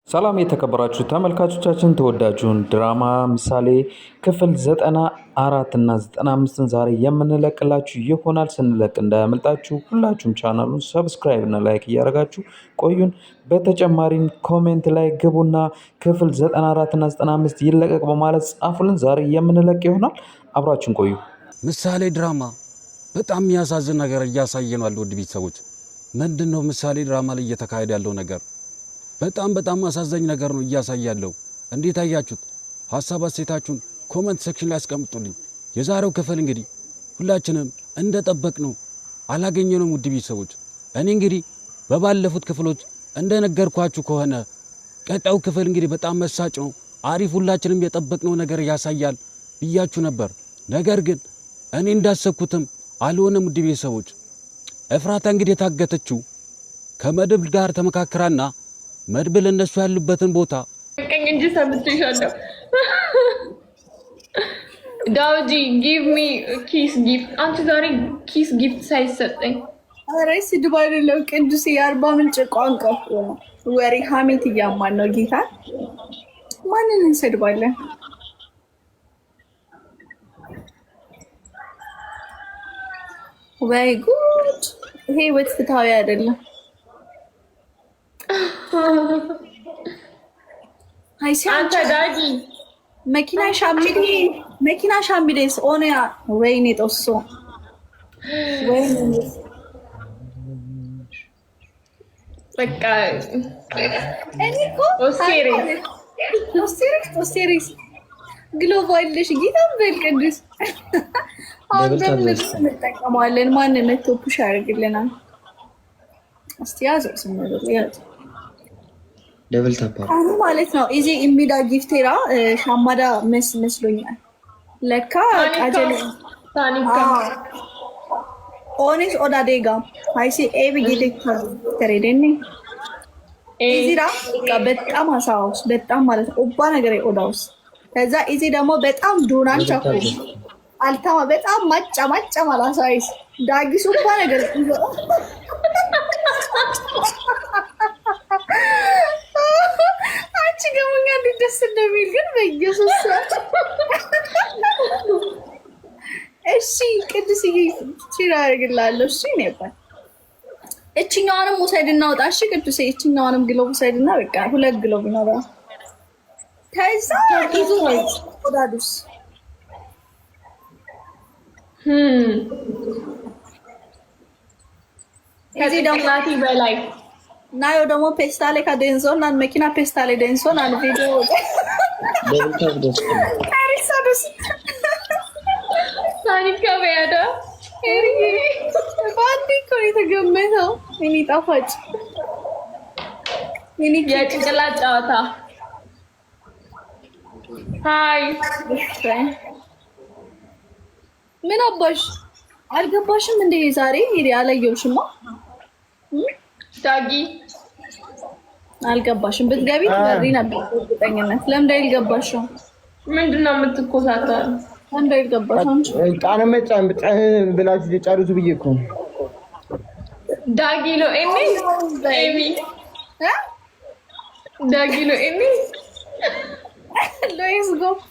ሰላም የተከበራችሁ ተመልካቾቻችን ተወዳጁን ድራማ ምሳሌ ክፍል 94 እና 95ን ዛሬ የምንለቅላችሁ ይሆናል። ስንለቅ እንዳያመልጣችሁ ሁላችሁም ቻናሉን ሰብስክራይብ እና ላይክ እያደረጋችሁ ቆዩን። በተጨማሪም ኮሜንት ላይ ግቡና ክፍል 94 እና 95 ይለቀቅ በማለት ጻፉልን። ዛሬ የምንለቅ ይሆናል። አብራችን ቆዩ። ምሳሌ ድራማ በጣም የሚያሳዝን ነገር እያሳየ ነው ያለው። ውድ ቤተሰቦች ምንድነው ምሳሌ ድራማ ላይ እየተካሄደ ያለው ነገር? በጣም አሳዛኝ ነገር ነው እያሳያለው። እንዴት አያችሁት? ሐሳብ አስተያየታችሁን ኮሜንት ሴክሽን ላይ አስቀምጡልኝ። የዛሬው ክፍል እንግዲህ ሁላችንም እንደጠበቅነው አላገኘነውም። ውድ ቤተሰቦች እኔ እንግዲህ በባለፉት ክፍሎች እንደነገርኳችሁ ከሆነ ቀጣዩ ክፍል እንግዲህ በጣም መሳጭ ነው፣ አሪፍ፣ ሁላችንም የጠበቅነው ነገር ያሳያል ብያችሁ ነበር። ነገር ግን እኔ እንዳሰብኩትም አልሆነም። ውድ ቤተሰቦች ኤፍራታ እንግዲህ የታገተችው ከመድብል ጋር ተመካከራና መድብል እነሱ ያሉበትን ቦታ ቀኝ እንጂ ሰምቼሻለሁ። ዳውጂ ጊቭ ሚ ኪስ ጊፍት። አንቺ ዛሬ ኪስ ጊፍት ሳይሰጠኝ አሬስ ዱባይ ነው። ቅዱስ የአርባ ምንጭ ቋንቋ ወሬ ሀሜት እያማን ነው። ጌታ ማንን እንሰድባለን? ወይ ጉድ! ይሄ ወት ፍትሃዊ አይደለም። አንተ ዳጊ መኪና ሻምቢዴስ ኦኒያ ወይኔ ጦሶ ወይኔ በቃ እኔኮ ኦስቴሪስ ግሎባልሽ ጌታም በልቅዱስ አሁን በምን እንጠቀማለን? ማንነት ቶፕሽ ያደርግልናል። እስቲ ያዘው ስምለው ያዘው ደብል ታፓ ማለት ነው። ኢዚ ኢሚዳ ጊፍቴራ ሻማዳ መስሎኛል። ለካ ቃጀለ ታኒካ ኦኒስ ኦዳዴጋ አይሲ ኤቢ ጊፍቴ ተሬደኒ ኢዚራ በጣም አሳውስ በጣም ማለት ኦባ ነገር ኦዳውስ ከዛ ኢዚ ደግሞ በጣም ዱናን ቻኩ አልታማ በጣም ማጫ ማላሳይስ ዳጊስ ኦባ ነገር አንቺ ገሙኛ ደስ እንደሚል ግን በኢየሱስ እሺ ቅዱስዬ ቺራ ያርግላለሁ። እሺ ነበር እቺኛዋንም ወሰድና ወጣ። እሺ ቅዱስ እቺኛዋንም ግሎብ ወሰድና በቃ ሁለት ግሎብ ነው። ከዛ ይዙ ወዳዱስ ከዚህ ደማቲ በላይ ናዮ ደግሞ ፔስታሌ ካደንዞና መኪና ፔስታሌ ደንሶና ቪዲዮ ደብልታፍ አሪሳዱስ ታኒካ በያዳ ባንዲ እኮ የተገመተው እኔ ጣፋጭ እኔ የጭንቅላት ጨዋታ። ሃይ ምን አባሽ አልገባሽም እንዴ? ዛሬ ሄዲ አላየውሽማ ዳጊ አልገባሽም። ብትገቢ በሪ ነበር እርግጠኝነት። ለምን አልገባሽም? ምንድነው የምትኮሳተው? ለምን አልገባሽም? ቃነ መጫን ብላችሁ የጫሩት ብዬ እኮ ዳጊ ነው ኤሚ ዳጊ ነው ኤሚ ሎይስ ጎፋ